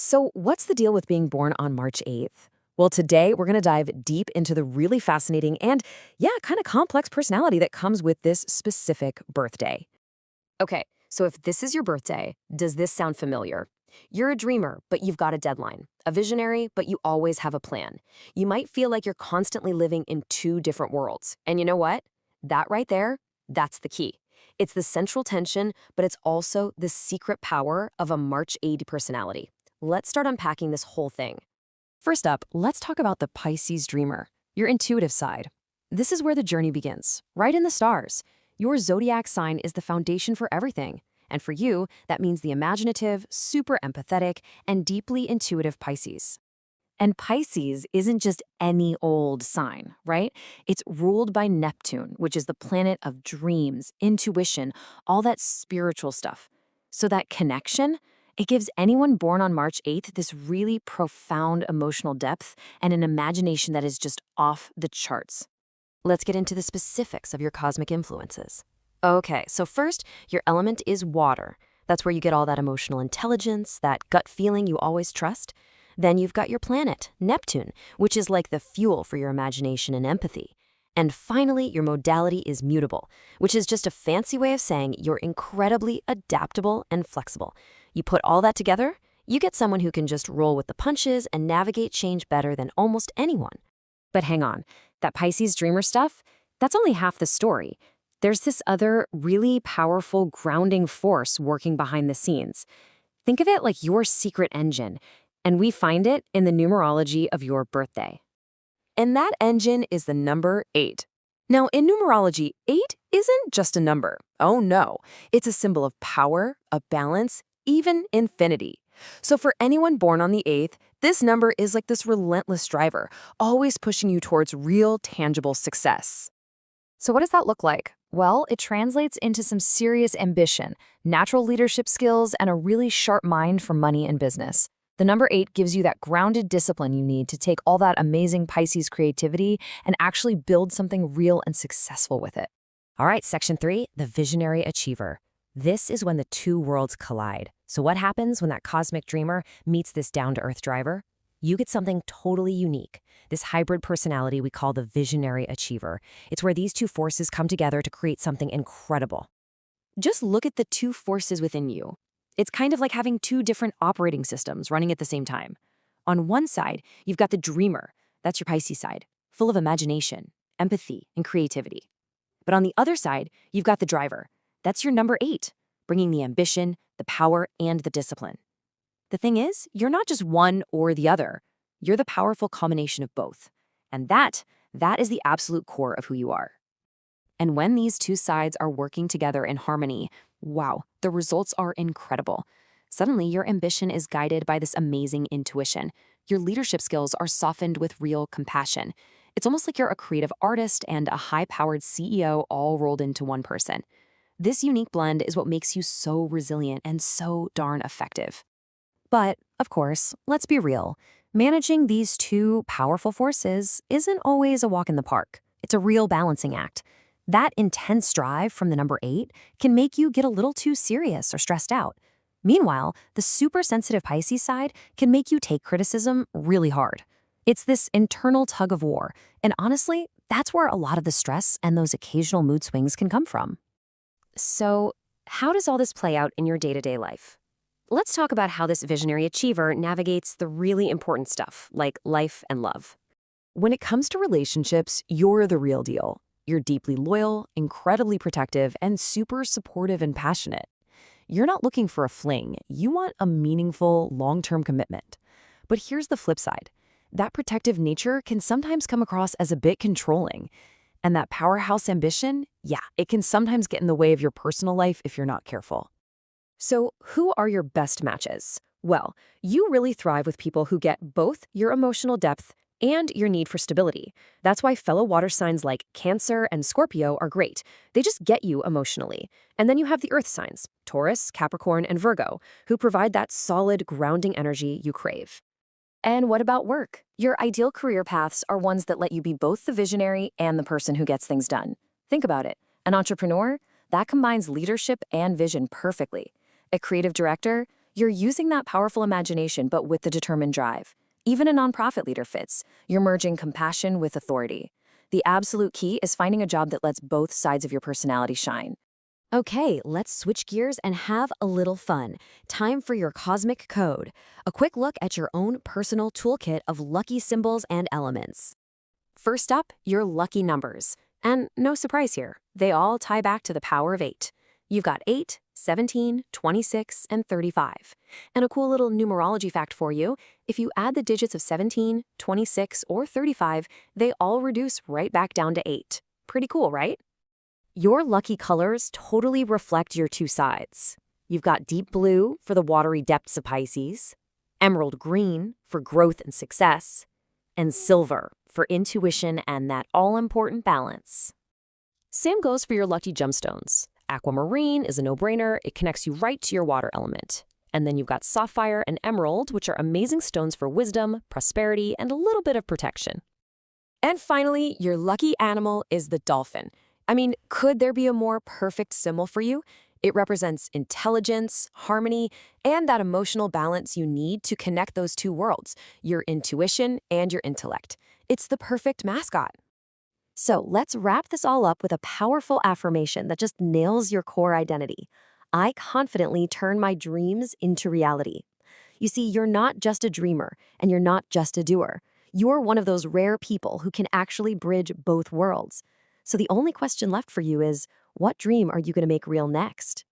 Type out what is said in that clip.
So, what's the deal with being born on March 8th? Well, today we're going to dive deep into the really fascinating and, yeah, kind of complex personality that comes with this specific birthday. Okay, so if this is your birthday, does this sound familiar? You're a dreamer, but you've got a deadline. A visionary, but you always have a plan. You might feel like you're constantly living in two different worlds. And you know what? That right there, that's the key. It's the central tension, but it's also the secret power of a March 8 personality. Let's start unpacking this whole thing. First up, let's talk about the Pisces dreamer, your intuitive side. This is where the journey begins, right in the stars. Your zodiac sign is the foundation for everything. And for you, that means the imaginative, super empathetic, and deeply intuitive Pisces. And Pisces isn't just any old sign, right? It's ruled by Neptune, which is the planet of dreams, intuition, all that spiritual stuff. So that connection, it gives anyone born on March 8th this really profound emotional depth and an imagination that is just off the charts. Let's get into the specifics of your cosmic influences. Okay, so first, your element is water. That's where you get all that emotional intelligence, that gut feeling you always trust. Then you've got your planet, Neptune, which is like the fuel for your imagination and empathy. And finally, your modality is mutable, which is just a fancy way of saying you're incredibly adaptable and flexible. You put all that together, you get someone who can just roll with the punches and navigate change better than almost anyone. But hang on, that Pisces dreamer stuff, that's only half the story. There's this other really powerful grounding force working behind the scenes. Think of it like your secret engine, and we find it in the numerology of your birthday. And that engine is the number 8. Now, in numerology, 8 isn't just a number. Oh no, it's a symbol of power, of balance, even infinity. So for anyone born on the 8th, this number is like this relentless driver, always pushing you towards real, tangible success. So what does that look like? Well, it translates into some serious ambition, natural leadership skills, and a really sharp mind for money and business. The number 8 gives you that grounded discipline you need to take all that amazing Pisces creativity and actually build something real and successful with it. All right, section 3, the visionary achiever. This is when the two worlds collide. So what happens when that cosmic dreamer meets this down-to-earth driver? You get something totally unique. This hybrid personality we call the visionary achiever. It's where these two forces come together to create something incredible. Just look at the two forces within you. It's kind of like having two different operating systems running at the same time. On one side, you've got the dreamer. That's your Pisces side, full of imagination, empathy, and creativity. But on the other side, you've got the driver. That's your number 8, bringing the ambition, the power, and the discipline. The thing is, you're not just one or the other. You're the powerful combination of both. And that is the absolute core of who you are. And when these two sides are working together in harmony, wow, the results are incredible. Suddenly, your ambition is guided by this amazing intuition. Your leadership skills are softened with real compassion. It's almost like you're a creative artist and a high-powered CEO all rolled into one person. This unique blend is what makes you so resilient and so darn effective. But, of course, let's be real. Managing these two powerful forces isn't always a walk in the park. It's a real balancing act. That intense drive from the number 8 can make you get a little too serious or stressed out. Meanwhile, the super sensitive Pisces side can make you take criticism really hard. It's this internal tug of war, and honestly, that's where a lot of the stress and those occasional mood swings can come from. So, how does all this play out in your day-to-day life? Let's talk about how this visionary achiever navigates the really important stuff, like life and love. When it comes to relationships, you're the real deal. You're deeply loyal, incredibly protective, and super supportive and passionate. You're not looking for a fling. You want a meaningful, long-term commitment. But here's the flip side. That protective nature can sometimes come across as a bit controlling. And that powerhouse ambition, yeah, it can sometimes get in the way of your personal life if you're not careful. So, who are your best matches? Well, you really thrive with people who get both your emotional depth and your need for stability. That's why fellow water signs like Cancer and Scorpio are great. They just get you emotionally. And then you have the earth signs, Taurus, Capricorn, and Virgo, who provide that solid, grounding energy you crave. And what about work? Your ideal career paths are ones that let you be both the visionary and the person who gets things done. Think about it. An entrepreneur, that combines leadership and vision perfectly. A creative director, You're using that powerful imagination, but with the determined drive. Even a nonprofit leader fits. You're merging compassion with authority. The absolute key is finding a job that lets both sides of your personality shine. Okay, let's switch gears and have a little fun. Time for your cosmic code. A quick look at your own personal toolkit of lucky symbols and elements. First up, your lucky numbers. And no surprise here, they all tie back to the power of 8. You've got 8, 17, 26, and 35. And a cool little numerology fact for you, if you add the digits of 17, 26, or 35, they all reduce right back down to 8. Pretty cool, right? Your lucky colors totally reflect your two sides. You've got deep blue for the watery depths of Pisces, emerald green for growth and success, and silver for intuition and that all-important balance. Same goes for your lucky gemstones. Aquamarine is a no-brainer. It connects you right to your water element. And then you've got sapphire and emerald, which are amazing stones for wisdom, prosperity, and a little bit of protection. And finally, your lucky animal is the dolphin. I mean, could there be a more perfect symbol for you? It represents intelligence, harmony, and that emotional balance you need to connect those two worlds, your intuition and your intellect. It's the perfect mascot. So let's wrap this all up with a powerful affirmation that just nails your core identity. I confidently turn my dreams into reality. You see, you're not just a dreamer, and you're not just a doer. You're one of those rare people who can actually bridge both worlds. So the only question left for you is, what dream are you going to make real next?